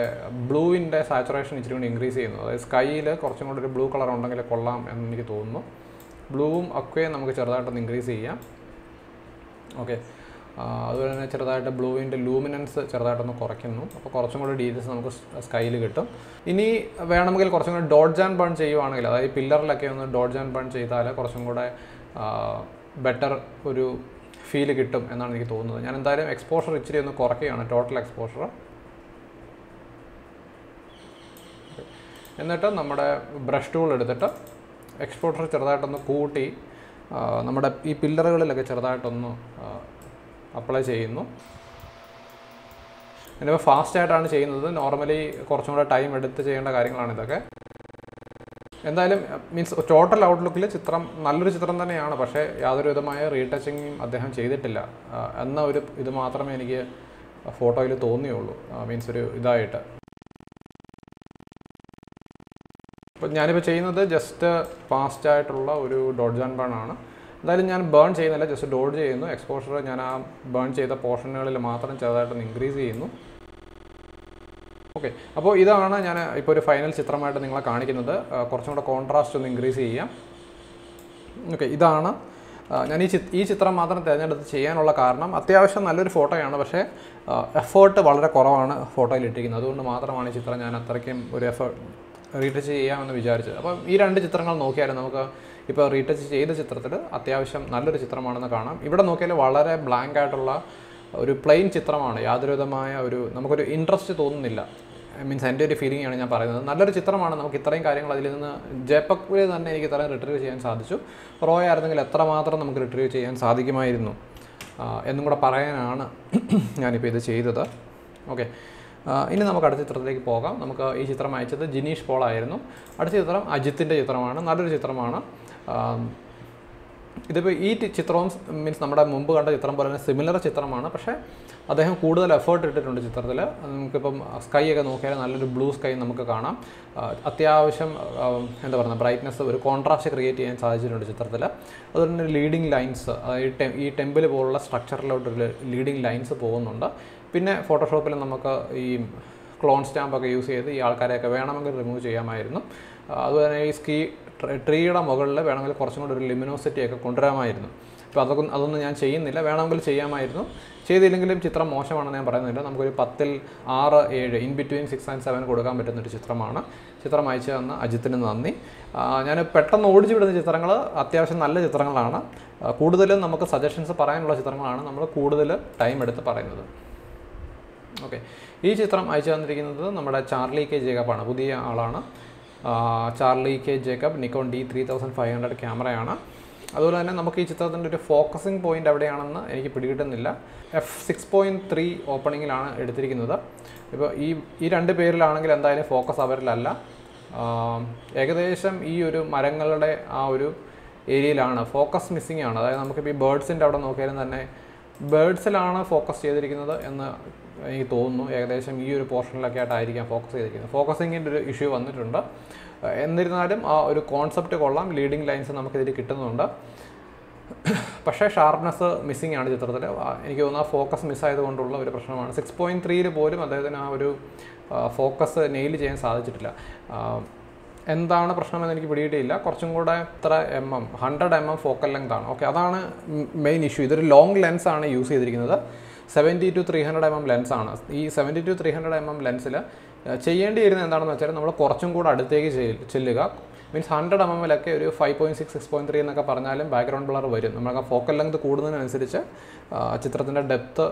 ബ്ലൂവിൻ്റെ സാച്ചുറേഷൻ ഇച്ചിരി കൂടി ഇൻക്രീസ് ചെയ്യുന്നു. അതായത് സ്കൈയിൽ കുറച്ചും കൂടി ഒരു ബ്ലൂ കളർ ഉണ്ടെങ്കിൽ കൊള്ളാം എന്ന് എനിക്ക് തോന്നുന്നു. ബ്ലൂവും ഒക്കെ നമുക്ക് ചെറുതായിട്ടൊന്ന് ഇൻക്രീസ് ചെയ്യാം. ഓക്കെ, അതുപോലെ തന്നെ ചെറുതായിട്ട് ബ്ലൂവിൻ്റെ ലൂമിനൻസ് ചെറുതായിട്ടൊന്ന് കുറയ്ക്കുന്നു. അപ്പോൾ കുറച്ചും കൂടി ഡീറ്റെയിൽസ് നമുക്ക് സ്കൈയിൽ കിട്ടും. ഇനി വേണമെങ്കിൽ കുറച്ചും കൂടി ഡോഡ്ജ് ആൻഡ് ബേൺ ചെയ്യുവാണെങ്കിൽ, അതായത് പില്ലറിലൊക്കെ ഒന്ന് ഡോഡ്ജ് ആൻഡ് ബേൺ ചെയ്താൽ കുറച്ചും കൂടെ ബെറ്റർ ഒരു ഫീല് കിട്ടും എന്നാണ് എനിക്ക് തോന്നുന്നത്. ഞാൻ എന്തായാലും എക്സ്പോഷർ ഇച്ചിരി ഒന്ന് കുറയ്ക്കുകയാണ്, ടോട്ടൽ എക്സ്പോഷർ. എന്നിട്ട് നമ്മുടെ ബ്രഷ് ടൂൾ എടുത്തിട്ട് എക്സ്പോഷർ ചെറുതായിട്ടൊന്ന് കൂട്ടി നമ്മുടെ ഈ പില്ലറുകളിലൊക്കെ ചെറുതായിട്ടൊന്ന് അപ്ലൈ ചെയ്യുന്നു. ഞാനിപ്പോൾ ഫാസ്റ്റായിട്ടാണ് ചെയ്യുന്നത്. നോർമലി കുറച്ചും കൂടെ ടൈം എടുത്ത് ചെയ്യേണ്ട കാര്യങ്ങളാണ് ഇതൊക്കെ. എന്തായാലും മീൻസ് ടോട്ടൽ ഔട്ട്ലുക്കിൽ ചിത്രം നല്ലൊരു ചിത്രം തന്നെയാണ്. പക്ഷേ യാതൊരു വിധമായ റീടച്ചിങ്ങും അദ്ദേഹം ചെയ്തിട്ടില്ല എന്ന ഒരു ഇത് മാത്രമേ എനിക്ക് ഫോട്ടോയിൽ തോന്നിയുള്ളൂ. മീൻസ് ഒരു ഇതായിട്ട്. അപ്പോൾ ഞാനിപ്പോൾ ചെയ്യുന്നത് ജസ്റ്റ് ഫാസ്റ്റായിട്ടുള്ള ഒരു ഡോഡ്ജ് ആൻഡ് ബേൺ ആണ്. എന്തായാലും ഞാൻ ബേൺ ചെയ്യുന്നില്ല, ജസ്റ്റ് ഡോഡ്ജ് ചെയ്യുന്നു. എക്സ്പോഷർ ഞാൻ ആ ബേൺ ചെയ്ത പോർഷനുകളിൽ മാത്രം ചെറുതായിട്ടൊന്ന് ഇൻക്രീസ് ചെയ്യുന്നു. ഓക്കെ, അപ്പോൾ ഇതാണ് ഞാൻ ഇപ്പോൾ ഒരു ഫൈനൽ ചിത്രമായിട്ട് നിങ്ങളെ കാണിക്കുന്നത്. കുറച്ചും കൂടെ കോൺട്രാസ്റ്റ് ഒന്ന് ഇൻക്രീസ് ചെയ്യാം. ഓക്കെ, ഇതാണ് ഞാൻ ഈ ചിത്രം മാത്രം തിരഞ്ഞെടുത്ത് ചെയ്യാനുള്ള കാരണം. അത്യാവശ്യം നല്ലൊരു ഫോട്ടോയാണ്, പക്ഷേ എഫേർട്ട് വളരെ കുറവാണ് ഫോട്ടോയിൽ ഇട്ടിരിക്കുന്നത്. അതുകൊണ്ട് മാത്രമാണ് ഈ ചിത്രം ഞാൻ അത്രയ്ക്കും ഒരു റീടച്ച് ചെയ്യാമെന്ന് വിചാരിച്ചത്. അപ്പം ഈ രണ്ട് ചിത്രങ്ങൾ നോക്കിയാലും നമുക്ക് ഇപ്പോൾ റീടച്ച് ചെയ്ത ചിത്രത്തിൽ അത്യാവശ്യം നല്ലൊരു ചിത്രമാണെന്ന് കാണാം. ഇവിടെ നോക്കിയാൽ വളരെ ബ്ലാങ്ക് ആയിട്ടുള്ള ഒരു പ്ലെയിൻ ചിത്രമാണ്. യാതൊരു വിധമായ നമുക്കൊരു ഇൻട്രസ്റ്റ് തോന്നുന്നില്ല. മീൻസ് എൻ്റെ ഒരു ഫീലിംഗ് ആണ് ഞാൻ പറയുന്നത്. നല്ലൊരു ചിത്രമാണ്. നമുക്ക് ഇത്രയും കാര്യങ്ങൾ അതിൽ നിന്ന് JPEG തന്നെ എനിക്ക് ഇത്രയും റിട്രീവ് ചെയ്യാൻ സാധിച്ചു. റോ ആയിരുന്നെങ്കിൽ എത്രമാത്രം നമുക്ക് റിട്രീവ് ചെയ്യാൻ സാധിക്കുമായിരുന്നു എന്നും കൂടെ പറയാനാണ് ഞാനിപ്പോൾ ഇത് ചെയ്തത്. ഓക്കെ, ഇനി നമുക്ക് അടുത്ത ചിത്രത്തിലേക്ക് പോകാം. നമുക്ക് ഈ ചിത്രം അയച്ചത് ജിനീഷ് പോൾ ആയിരുന്നു. അടുത്ത ചിത്രം അജിത്തിൻ്റെ ചിത്രമാണ്. നല്ലൊരു ചിത്രമാണ്. ഇതിപ്പോൾ ഈ ചിത്രവും മീൻസ് നമ്മുടെ മുമ്പ് കണ്ട ചിത്രം പോലെ തന്നെ സിമിലർ ചിത്രമാണ്. പക്ഷേ അദ്ദേഹം കൂടുതൽ എഫേർട്ട് ഇട്ടിട്ടുണ്ട് ചിത്രത്തിൽ. നമുക്കിപ്പം സ്കൈ ഒക്കെ നോക്കിയാൽ നല്ലൊരു ബ്ലൂ സ്കൈ നമുക്ക് കാണാം. അത്യാവശ്യം എന്താ പറയുക ബ്രൈറ്റ്നസ് ഒരു കോൺട്രാസ്റ്റ് ക്രിയേറ്റ് ചെയ്യാൻ സാധിച്ചിട്ടുണ്ട് ചിത്രത്തിൽ. അതുപോലെ തന്നെ ലീഡിങ് ലൈൻസ്, അതായത് ഈ ടെമ്പിൾ പോലുള്ള സ്ട്രക്ചറിലോട്ടൊരു ലീഡിങ് ലൈൻസ് പോകുന്നുണ്ട്. പിന്നെ ഫോട്ടോഷോപ്പിൽ നമുക്ക് ഈ ക്ലോൺ സ്റ്റാമ്പൊക്കെ യൂസ് ചെയ്ത് ഈ ആൾക്കാരെയൊക്കെ വേണമെങ്കിൽ റിമൂവ് ചെയ്യാമായിരുന്നു. അതുപോലെ തന്നെ ഈ ട്രീയുടെ മുകളിൽ വേണമെങ്കിൽ കുറച്ചും കൂടി ഒരു ലിമിനോസിറ്റിയൊക്കെ കൊണ്ടുവരാമായിരുന്നു. അപ്പോൾ അതൊന്നും ഞാൻ ചെയ്യുന്നില്ല. വേണമെങ്കിൽ ചെയ്യാമായിരുന്നു. ചെയ്തില്ലെങ്കിലും ചിത്രം മോശമാണെന്ന് ഞാൻ പറയുന്നില്ല. നമുക്കൊരു 10-ൽ 6, 7 ഇൻ ബിറ്റ്വീൻ 6 and 7 കൊടുക്കാൻ പറ്റുന്നൊരു ചിത്രമാണ്. ചിത്രം അയച്ചു തന്ന അജിത്തിന് നന്ദി. ഞാൻ പെട്ടെന്ന് ഓടിച്ചു വിടുന്ന ചിത്രങ്ങൾ അത്യാവശ്യം നല്ല ചിത്രങ്ങളാണ്. കൂടുതലും നമുക്ക് സജഷൻസ് പറയാനുള്ള ചിത്രങ്ങളാണ് നമ്മൾ കൂടുതൽ ടൈം എടുത്ത് പറയുന്നത്. ഓക്കെ, ഈ ചിത്രം അയച്ചു തന്നിരിക്കുന്നത് നമ്മുടെ ചാർലി കെ ജേക്കബാണ്. പുതിയ ആളാണ്. Charlie K Jacob, Nikon D3500 ക്യാമറയാണ്. അതുപോലെ തന്നെ നമുക്ക് ഈ ചിത്രത്തിൻ്റെ ഒരു ഫോക്കസിങ് പോയിൻ്റ് എവിടെയാണെന്ന് എനിക്ക് പിടികിട്ടുന്നില്ല. f6.3 ഓപ്പണിങ്ങിലാണ് എടുത്തിരിക്കുന്നത്. ഇപ്പോൾ ഈ രണ്ട് പേരിലാണെങ്കിൽ എന്തായാലും ഫോക്കസ് അവരിലല്ല. ഏകദേശം ഈ ഒരു മരങ്ങളുടെ ആ ഒരു ഏരിയയിലാണ് ഫോക്കസ് മിസ്സിംഗ് ആണ്. അതായത് നമുക്കിപ്പോൾ ഈ ബേർഡ്സിൻ്റെ അവിടെ നോക്കിയാലും തന്നെ ബേർഡ്സിലാണ് ഫോക്കസ് ചെയ്തിരിക്കുന്നത് എന്ന് എനിക്ക് തോന്നുന്നു. ഏകദേശം ഈ ഒരു പോർഷനിലൊക്കെ ആയിട്ടായിരിക്കാം ഫോക്കസ് ചെയ്തിരിക്കുന്നത്. ഫോക്കസിങ്ങിൻ്റെ ഒരു ഇഷ്യൂ വന്നിട്ടുണ്ട്. എന്നിരുന്നാലും ആ ഒരു കോൺസെപ്റ്റ് കൊള്ളാം. ലീഡിങ് ലൈൻസ് നമുക്കിതിൽ കിട്ടുന്നുണ്ട്. പക്ഷേ ഷാർപ്നെസ് മിസ്സിംഗ് ആണ് ചിത്രത്തിൽ. എനിക്ക് തോന്നുന്നു ആ ഫോക്കസ് മിസ്സായതുകൊണ്ടുള്ള ഒരു പ്രശ്നമാണ്. 6.3 പോലും അദ്ദേഹത്തിന് ആ ഒരു ഫോക്കസ് നെയിൽ ചെയ്യാൻ സാധിച്ചിട്ടില്ല. എന്താണ് പ്രശ്നമെന്ന് എനിക്ക് പിടിയിട്ടില്ല. കുറച്ചും കൂടെ 100 mm ഫോക്കൽ ലെങ്ത് ആണ്. ഓക്കെ, അതാണ് മെയിൻ ഇഷ്യൂ. ഇതൊരു ലോങ് ലെൻസാണ് യൂസ് ചെയ്തിരിക്കുന്നത്. 70 to 300 mm ലെൻസാണ്. ഈ 70 to 300 mm ലെൻസിൽ ചെയ്യേണ്ടിയിരുന്നത് എന്താണെന്ന് വെച്ചാൽ നമ്മൾ കുറച്ചും കൂടെ അടുത്തേക്ക് ചെല്ലുക. മീൻസ് 100 mm ഒരു 5.6, 6.3 എന്നൊക്കെ പറഞ്ഞാലും ബാക്ക്ഗ്രൗണ്ട് ബ്ലർ വരും. നമുക്ക് ആ ഫോക്കൽ ലെങ്ത് കൂടുന്നതിനനുസരിച്ച് ചിത്രത്തിൻ്റെ ഡെപ്ത്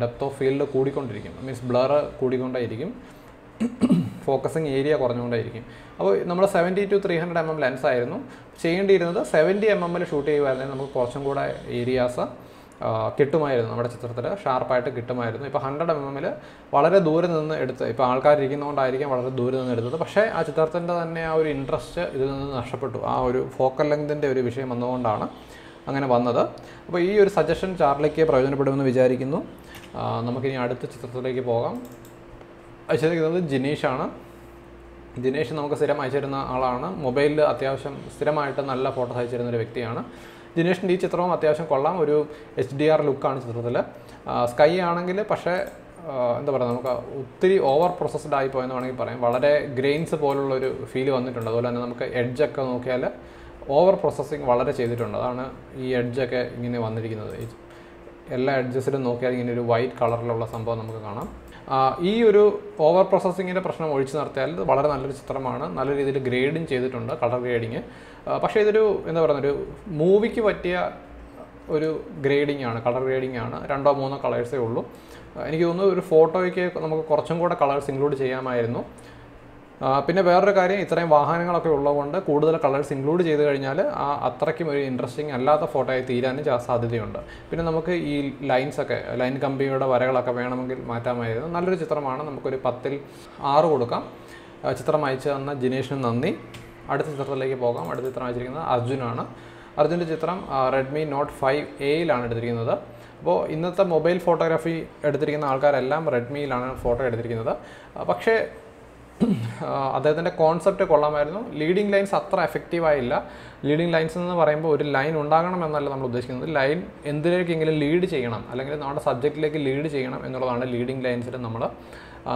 ഡെപ്ത് ഓഫ് ഫീൽഡ് കൂടിക്കൊണ്ടിരിക്കും. മീൻസ് ബ്ലർ കൂടിക്കൊണ്ടേയിരിക്കും, ഫോക്കസിങ് ഏരിയ കുറഞ്ഞുകൊണ്ടേയിരിക്കും. അപ്പോൾ നമ്മൾ 70 to 300 mm ലെൻസ് ആയിരുന്നു ചെയ്യേണ്ടിയിരുന്നത്. 70 mm ഷൂട്ട് ചെയ്യുമായിരുന്നെങ്കിൽ നമുക്ക് കുറച്ചും കൂടെ ഏരിയാസ് കിട്ടുമായിരുന്നു. നമ്മുടെ ചിത്രത്തിൽ ഷാർപ്പായിട്ട് കിട്ടുമായിരുന്നു. ഇപ്പോൾ 100 mm വളരെ ദൂരെ നിന്ന് എടുത്ത്, ഇപ്പോൾ ആൾക്കാരിരിക്കുന്നതുകൊണ്ടായിരിക്കും വളരെ ദൂരെ നിന്ന് എടുത്തത്. പക്ഷേ ആ ചിത്രത്തിൻ്റെ തന്നെ ആ ഒരു ഇൻട്രസ്റ്റ് ഇതിൽ നിന്ന് നഷ്ടപ്പെട്ടു. ആ ഒരു ഫോക്കൽ ലെങ്തിൻ്റെ ഒരു വിഷയം വന്നതുകൊണ്ടാണ് അങ്ങനെ വന്നത്. അപ്പോൾ ഈ ഒരു സജഷൻ ചാർലിക്ക് പ്രയോജനപ്പെടുമെന്ന് വിചാരിക്കുന്നു. നമുക്കിനി അടുത്ത ചിത്രത്തിലേക്ക് പോകാം. അയച്ചിരിക്കുന്നത് ജിനീഷാണ്. ജിനേഷ് നമുക്ക് സ്ഥിരം അയച്ചിരുന്ന ആളാണ്. മൊബൈലിൽ അത്യാവശ്യം സ്ഥിരമായിട്ട് നല്ല ഫോട്ടോസ് അയച്ചിരുന്നൊരു വ്യക്തിയാണ്. ജിനേഷിൻ്റെ ഈ ചിത്രവും അത്യാവശ്യം കൊള്ളാം. ഒരു HDR ലുക്കാണ് ചിത്രത്തിൽ. സ്കൈ ആണെങ്കിൽ പക്ഷേ എന്താ പറയുക, നമുക്ക് ഒത്തിരി ഓവർ പ്രോസസ്ഡ് ആയിപ്പോയെന്ന് വേണമെങ്കിൽ പറയാം. വളരെ ഗ്രെയിൻസ് പോലുള്ളൊരു ഫീൽ വന്നിട്ടുണ്ട്. അതുപോലെ തന്നെ നമുക്ക് എഡ്ജൊക്കെ നോക്കിയാൽ ഓവർ പ്രോസസ്സിങ് വളരെ ചെയ്തിട്ടുണ്ട്. അതാണ് ഈ എഡ്ജൊക്കെ ഇങ്ങനെ വന്നിരിക്കുന്നത്. എല്ലാ എഡ്ജസിലും നോക്കിയാൽ ഇങ്ങനെ ഒരു വൈറ്റ് കളറിലുള്ള സംഭവം നമുക്ക് കാണാം. ഈ ഒരു ഓവർ പ്രോസസ്സിങ്ങിൻ്റെ പ്രശ്നം ഒഴിച്ചു നിർത്തിയാൽ ഇത് വളരെ നല്ലൊരു ചിത്രമാണ്. നല്ല രീതിയിൽ ഗ്രേഡിങ് ചെയ്തിട്ടുണ്ട്, കളർ ഗ്രേഡിങ്. പക്ഷേ ഇതൊരു എന്താ പറയുക, ഒരു മൂവിക്ക് പറ്റിയ ഒരു ഗ്രേഡിങ് ആണ്, കളർ ഗ്രേഡിങ് ആണ്. 2-3 കളേഴ്സേ ഉള്ളൂ. എനിക്ക് തോന്നുന്നു ഒരു ഫോട്ടോയ്ക്ക് നമുക്ക് കുറച്ചും കൂടെ കളേഴ്സ് ഇൻക്ലൂഡ് ചെയ്യാമായിരുന്നു. പിന്നെ വേറൊരു കാര്യം, ഇത്രയും വാഹനങ്ങളൊക്കെ ഉള്ളതുകൊണ്ട് കൂടുതൽ കളേഴ്സ് ഇൻക്ലൂഡ് ചെയ്ത് കഴിഞ്ഞാൽ അത്രയ്ക്കും ഒരു ഇൻട്രസ്റ്റിംഗ് അല്ലാത്ത ഫോട്ടോയായി തീരാനും സാധ്യതയുണ്ട്. പിന്നെ നമുക്ക് ഈ ലൈൻസൊക്കെ, ലൈൻ കമ്പിയുടെ വരകളൊക്കെ വേണമെങ്കിൽ മാറ്റാമായിരുന്നു. നല്ലൊരു ചിത്രമാണ്. നമുക്കൊരു 10-ൽ 6 കൊടുക്കാം. ചിത്രം അയച്ചു തന്ന ജിനേഷിന് നന്ദി. അടുത്ത ചിത്രത്തിലേക്ക് പോകാം. അടുത്ത ചിത്രം അയച്ചിരിക്കുന്നത് അർജുനാണ്. അർജുൻ്റെ ചിത്രം Redmi Note 5A എടുത്തിരിക്കുന്നത്. അപ്പോൾ ഇന്നത്തെ മൊബൈൽ ഫോട്ടോഗ്രാഫി എടുത്തിരിക്കുന്ന ആൾക്കാരെല്ലാം റെഡ്മിയിലാണ് ഫോട്ടോ എടുത്തിരിക്കുന്നത്. പക്ഷേ അദ്ദേഹത്തിൻ്റെ കോൺസെപ്റ്റ് കൊള്ളാമായിരുന്നു. ലീഡിങ് ലൈൻസ് അത്ര എഫക്റ്റീവായില്ല. ലീഡിങ് ലൈൻസ് എന്ന് പറയുമ്പോൾ ഒരു ലൈൻ ഉണ്ടാകണം എന്നല്ല നമ്മൾ ഉദ്ദേശിക്കുന്നത്. ലൈൻ എന്തിലേക്കെങ്കിലും ലീഡ് ചെയ്യണം, അല്ലെങ്കിൽ നമ്മുടെ സബ്ജക്റ്റിലേക്ക് ലീഡ് ചെയ്യണം എന്നുള്ളതാണ് ലീഡിങ് ലൈൻസിൽ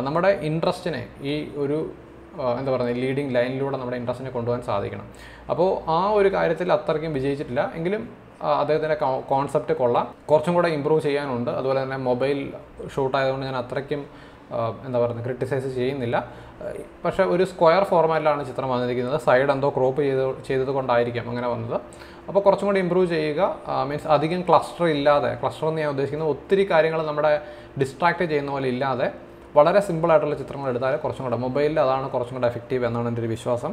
നമ്മുടെ ഇൻട്രസ്റ്റിനെ ഈ ഒരു എന്താ പറയുക ലീഡിങ് ലൈനിലൂടെ നമ്മുടെ ഇൻട്രസ്റ്റിനെ കൊണ്ടുപോകാൻ സാധിക്കണം. അപ്പോൾ ആ ഒരു കാര്യത്തിൽ അത്രയ്ക്കും വിജയിച്ചിട്ടില്ല. എങ്കിലും അദ്ദേഹത്തിൻ്റെ കോൺസെപ്റ്റ് കൊള്ളാം. കുറച്ചും കൂടെ ഇമ്പ്രൂവ് ചെയ്യാനുണ്ട്. അതുപോലെ തന്നെ മൊബൈൽ ഷൂട്ടായതുകൊണ്ട് ഞാൻ അത്രയ്ക്കും എന്താ പറയുക ക്രിട്ടിസൈസ് ചെയ്യുന്നില്ല. പക്ഷേ ഒരു സ്ക്വയർ ഫോർമാറ്റിലാണ് ചിത്രം വന്നിരിക്കുന്നത്. സൈഡ് എന്തോ ക്രോപ്പ് ചെയ്തത് കൊണ്ടായിരിക്കാം അങ്ങനെ വന്നത്. അപ്പോൾ കുറച്ചും കൂടി ഇമ്പ്രൂവ് ചെയ്യുക. മീൻസ് അധികം ക്ലസ്റ്റർ ഇല്ലാതെ, ക്ലസ്റ്റർ എന്ന് ഞാൻ ഉദ്ദേശിക്കുന്നത് ഒത്തിരി കാര്യങ്ങൾ നമ്മുടെ ഡിസ്ട്രാക്റ്റ് ചെയ്യുന്ന പോലെ ഇല്ലാതെ വളരെ സിമ്പിളായിട്ടുള്ള ചിത്രങ്ങൾ എടുത്താൽ കുറച്ചും കൂടെ മൊബൈലിൽ അതാണ് കുറച്ചും കൂടെ എഫക്റ്റീവ് എന്നാണ് എൻ്റെ ഒരു വിശ്വാസം.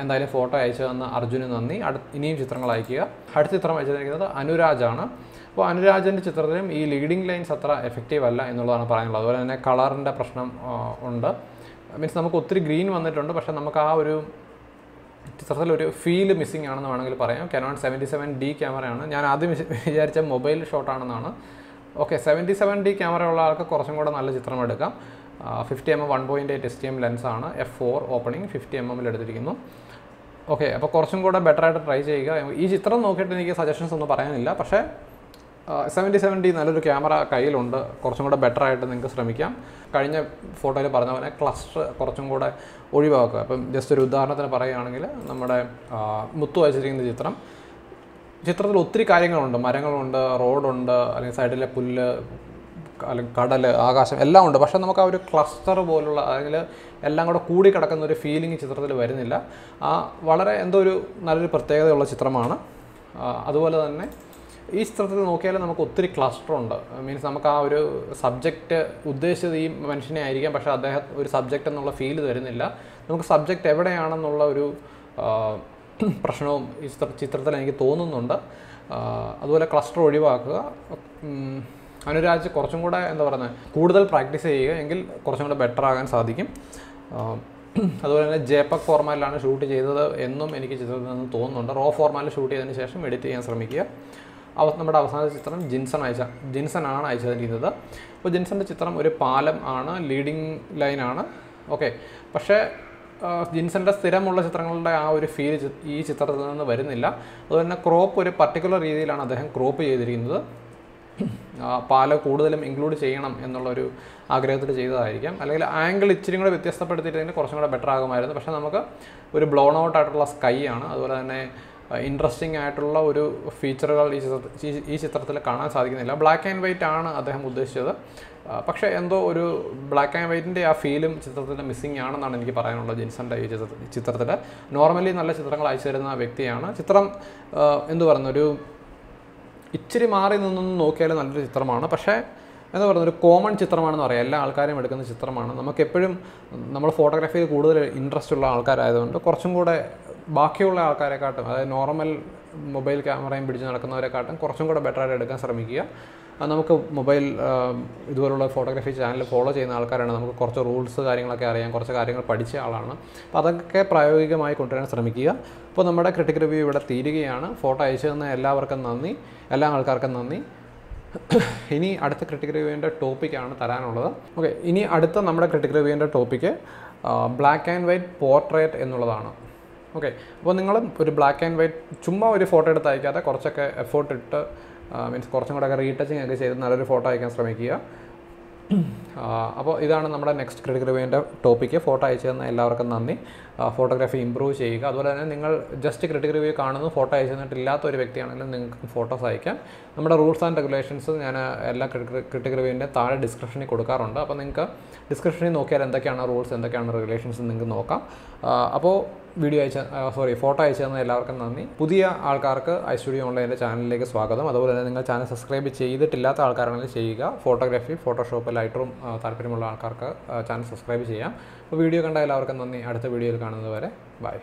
എന്തായാലും ഫോട്ടോ അയച്ചു തന്ന അർജുന് നന്ദി. ഇനിയും ചിത്രങ്ങൾ അയക്കുക. അടുത്ത ചിത്രം അയച്ചിരിക്കുന്നത് അനുരാജാണ്. അപ്പോൾ അനുരാജിൻ്റെ ചിത്രത്തിലും ഈ ലീഡിങ് ലൈൻസ് അത്ര എഫക്റ്റീവ് അല്ല എന്നുള്ളതാണ് പറയാനുള്ളത്. അതുപോലെ തന്നെ കളറിൻ്റെ പ്രശ്നം ഉണ്ട്. മീൻസ് നമുക്ക് ഒത്തിരി ഗ്രീൻ വന്നിട്ടുണ്ട്, പക്ഷേ നമുക്ക് ആ ഒരു ചിത്രത്തിലൊരു ഫീല് മിസ്സിംഗ് ആണെന്ന് വേണമെങ്കിൽ പറയാം. Canon 77D ക്യാമറയാണ്. ഞാൻ ആദ്യം വിചാരിച്ച മൊബൈൽ ഷോട്ടാണെന്നാണ്. ഓക്കെ, 77D ക്യാമറ ഉള്ള ആൾക്ക് കുറച്ചും കൂടെ നല്ല ചിത്രം എടുക്കാം. 50mm 1.8 STM ലെൻസാണ്, f4 ഓപ്പണിംഗ് 50mm എടുത്തിരിക്കുന്നു. ഓക്കെ, അപ്പോൾ കുറച്ചും കൂടെ ബെറ്ററായിട്ട് ട്രൈ ചെയ്യുക. ഈ ചിത്രം നോക്കിയിട്ട് എനിക്ക് സജഷൻസ് ഒന്നും പറയാനില്ല, പക്ഷേ 77D നല്ലൊരു ക്യാമറ കയ്യിലുണ്ട്. കുറച്ചും കൂടെ ബെറ്ററായിട്ട് നിങ്ങൾക്ക് ശ്രമിക്കാം. കഴിഞ്ഞ ഫോട്ടോയിൽ പറഞ്ഞ പോലെ ക്ലസ്റ്റർ കുറച്ചും കൂടെ ഒഴിവാക്കുക. അപ്പം ജസ്റ്റ് ഒരു ഉദാഹരണത്തിന് പറയുകയാണെങ്കിൽ നമ്മുടെ മുത്തു വച്ചിരിക്കുന്ന ചിത്രത്തിൽ ഒത്തിരി കാര്യങ്ങളുണ്ട്. മരങ്ങളുണ്ട്, റോഡുണ്ട്, അല്ലെങ്കിൽ സൈഡിലെ പുല്ല്, അല്ലെങ്കിൽ കടൽ, ആകാശം എല്ലാം ഉണ്ട്. പക്ഷേ നമുക്ക് ആ ഒരു ക്ലസ്റ്റർ പോലുള്ള അല്ലെങ്കിൽ എല്ലാം കൂടെ കൂടി കിടക്കുന്ന ഒരു ഫീലിംഗ് ചിത്രത്തിൽ വരുന്നില്ല. വളരെ എന്തോ ഒരു നല്ലൊരു പ്രത്യേകതയുള്ള ചിത്രമാണ്. അതുപോലെ തന്നെ ഈ ചിത്രത്തിൽ നോക്കിയാൽ നമുക്ക് ഒത്തിരി ക്ലസ്റ്റർ ഉണ്ട്. മീൻസ് നമുക്ക് ആ ഒരു സബ്ജക്റ്റ് ഉദ്ദേശിച്ചത് ഈ മനുഷ്യനെ ആയിരിക്കാം, പക്ഷേ അദ്ദേഹം ഒരു സബ്ജക്റ്റ് എന്നുള്ള ഫീല് തരുന്നില്ല. നമുക്ക് സബ്ജക്റ്റ് എവിടെയാണെന്നുള്ള ഒരു പ്രശ്നവും ഈ ചിത്രത്തിൽ എനിക്ക് തോന്നുന്നുണ്ട്. അതുപോലെ ക്ലസ്റ്റർ ഒഴിവാക്കുക. അനുരാജ് കുറച്ചും കൂടെ എന്താ പറയുന്നത്, കൂടുതൽ പ്രാക്ടീസ് ചെയ്യുക, എങ്കിൽ കുറച്ചും കൂടെ ബെറ്റർ ആകാൻ സാധിക്കും. അതുപോലെ തന്നെ JPEG ഫോർമാറ്റിലാണ് ഷൂട്ട് ചെയ്തത് എന്നും എനിക്ക് ചിത്രത്തിൽ നിന്ന് തോന്നുന്നുണ്ട്. റോ ഫോർമാറ്റിൽ ഷൂട്ട് ചെയ്തതിന് ശേഷം എഡിറ്റ് ചെയ്യാൻ ശ്രമിക്കുക. നമ്മുടെ അവസാന ചിത്രം ജിൻസനാണ് അയച്ചിരിക്കുന്നത്. അപ്പോൾ ജിൻസൻ്റെ ചിത്രം ഒരു പാലം ആണ്, ലീഡിങ് ലൈനാണ്. ഓക്കെ, പക്ഷേ ജിൻസൻ്റെ സ്ഥിരമുള്ള ചിത്രങ്ങളുടെ ആ ഒരു ഫീൽ ഈ ചിത്രത്തിൽ നിന്ന് വരുന്നില്ല. അതുപോലെ തന്നെ ക്രോപ്പ് ഒരു പർട്ടിക്കുലർ രീതിയിലാണ് അദ്ദേഹം ക്രോപ്പ് ചെയ്തിരിക്കുന്നത്. പാല കൂടുതലും ഇൻക്ലൂഡ് ചെയ്യണം എന്നുള്ളൊരു ആഗ്രഹത്തിൽ ചെയ്തതായിരിക്കാം. അല്ലെങ്കിൽ ആംഗിൾ ഇച്ചിരി കൂടെ വ്യത്യസ്തപ്പെടുത്തിയിട്ടതിന് കുറച്ചും കൂടെ ബെറ്റർ ആകുമായിരുന്നു. പക്ഷേ നമുക്ക് ഒരു ബ്ലോൺ ഔട്ട് ആയിട്ടുള്ള സ്കൈ ആണ്. അതുപോലെ തന്നെ ഇൻട്രസ്റ്റിംഗ് ആയിട്ടുള്ള ഒരു ഫീച്ചറുകൾ ഈ ചിത്രത്തിൽ കാണാൻ സാധിക്കുന്നില്ല. ബ്ലാക്ക് ആൻഡ് വൈറ്റ് ആണ് അദ്ദേഹം ഉദ്ദേശിച്ചത്. പക്ഷേ എന്തോ ഒരു ബ്ലാക്ക് ആൻഡ് വൈറ്റിൻ്റെ ആ ഫീലും ചിത്രത്തിൻ്റെ മിസ്സിംഗ് ആണെന്നാണ് എനിക്ക് പറയാനുള്ളത്. ജിൻസൻ്റെ ഈ ചിത്രത്തിൽ നോർമലി നല്ല ചിത്രങ്ങൾ അയച്ചു തരുന്ന വ്യക്തിയാണ്. ചിത്രം എന്തു പറയുന്ന ഒരു ഇച്ചിരി മാറി നിന്നൊന്നും നോക്കിയാൽ നല്ലൊരു ചിത്രമാണ്. പക്ഷേ എന്താ പറയുന്നത്, ഒരു കോമൺ ചിത്രമാണെന്ന് പറയാം. എല്ലാ ആൾക്കാരും എടുക്കുന്ന ചിത്രമാണ്. നമുക്കെപ്പോഴും നമ്മൾ ഫോട്ടോഗ്രാഫിയിൽ കൂടുതൽ ഇൻട്രസ്റ്റ് ഉള്ള ആൾക്കാരായതുകൊണ്ട് കുറച്ചും കൂടെ ബാക്കിയുള്ള ആൾക്കാരെക്കാട്ടും, അതായത് നോർമൽ മൊബൈൽ ക്യാമറയും പിടിച്ച് നടക്കുന്നവരെക്കാട്ടും കുറച്ചും കൂടെ ബെറ്ററായിട്ട് എടുക്കാൻ ശ്രമിക്കുക. നമുക്ക് മൊബൈൽ ഇതുപോലുള്ള ഫോട്ടോഗ്രാഫി ചാനൽ ഫോളോ ചെയ്യുന്ന ആൾക്കാരാണ്. നമുക്ക് കുറച്ച് റൂൾസ് കാര്യങ്ങളൊക്കെ അറിയാം, കുറച്ച് കാര്യങ്ങൾ പഠിച്ച ആളാണ്. അപ്പോൾ അതൊക്കെ പ്രായോഗികമായി കൊണ്ടുവരാൻ ശ്രമിക്കുക. അപ്പോൾ നമ്മുടെ ക്രിട്ടിക് റിവ്യൂ ഇവിടെ തീരുകയാണ്. ഫോട്ടോ അയച്ചു തന്ന എല്ലാവർക്കും നന്ദി, എല്ലാ ആൾക്കാർക്കും നന്ദി. ഇനി അടുത്ത ക്രിട്ടിക് റിവ്യൂവിൻ്റെ ടോപ്പിക്കാണ് തരാനുള്ളത്. ഓക്കെ, ഇനി അടുത്ത നമ്മുടെ ക്രിട്ടിക് റിവ്യൂവിൻ്റെ topic black and white portrait എന്നുള്ളതാണ്. ഓക്കെ, അപ്പോൾ നിങ്ങൾ ഒരു ബ്ലാക്ക് ആൻഡ് വൈറ്റ് ചുമ്മാ ഒരു ഫോട്ടോ എടുത്ത് അയക്കാതെ കുറച്ചൊക്കെ എഫേർട്ട് ഇട്ട് മീൻസ് കുറച്ചും കൂടെ ഒക്കെ റീടച്ചിങ് ഒക്കെ ചെയ്ത് നല്ലൊരു ഫോട്ടോ അയക്കാൻ ശ്രമിക്കുക. അപ്പോൾ ഇതാണ് നമ്മുടെ നെക്സ്റ്റ് ക്രിട്ടിക് റിവ്യൂവിൻ്റെ ടോപ്പിക്ക്. ഫോട്ടോ അയച്ചു തന്ന എല്ലാവർക്കും നന്ദി. ഫോട്ടോഗ്രാഫി ഇമ്പ്രൂവ് ചെയ്യുക. അതുപോലെ തന്നെ നിങ്ങൾ ജസ്റ്റ് ക്രിട്ടിക് റിവ്യൂ കാണുന്നു, ഫോട്ടോ അയച്ചു തന്നിട്ടില്ലാത്ത ഒരു വ്യക്തിയാണെങ്കിലും നിങ്ങൾക്ക് ഫോട്ടോസ് അയക്കാം. നമ്മുടെ റൂൾസ് ആൻഡ് റെഗുലേഷൻസ് ഞാൻ എല്ലാ ക്രിട്ടിക് റിവ്യൂവിൻ്റെ താഴെ ഡിസ്ക്രിപ്ഷനിൽ കൊടുക്കാറുണ്ട്. അപ്പോൾ നിങ്ങൾക്ക് ഡിസ്ക്രിപ്ഷനിൽ നോക്കിയാൽ എന്തൊക്കെയാണ് റൂൾസ്, എന്തൊക്കെയാണ് റെഗുലേഷൻസ് നിങ്ങൾക്ക് നോക്കാം. അപ്പോൾ ഫോട്ടോ അയച്ചു തന്ന എല്ലാവർക്കും നന്ദി. പുതിയ ആൾക്കാർക്ക് iStudio ഓൺലൈൻ്റെ ചാനലിലേക്ക് സ്വാഗതം. അതുപോലെ തന്നെ നിങ്ങൾ ചാനൽ സബ്സ്ക്രൈബ് ചെയ്തിട്ടില്ലാത്ത ആൾക്കാരാണെങ്കിൽ ചെയ്യുക. ഫോട്ടോഗ്രാഫി, ഫോട്ടോഷോപ്പ്, ലൈറ്റ്റൂം താല്പര്യമുള്ള ആൾക്കാർക്ക് ചാനൽ സബ്സ്ക്രൈബ് ചെയ്യാം. അപ്പോൾ വീഡിയോ കണ്ട എല്ലാവർക്കും നന്ദി. അടുത്ത വീഡിയോയിൽ കാണുന്നത് വരെ ബൈ.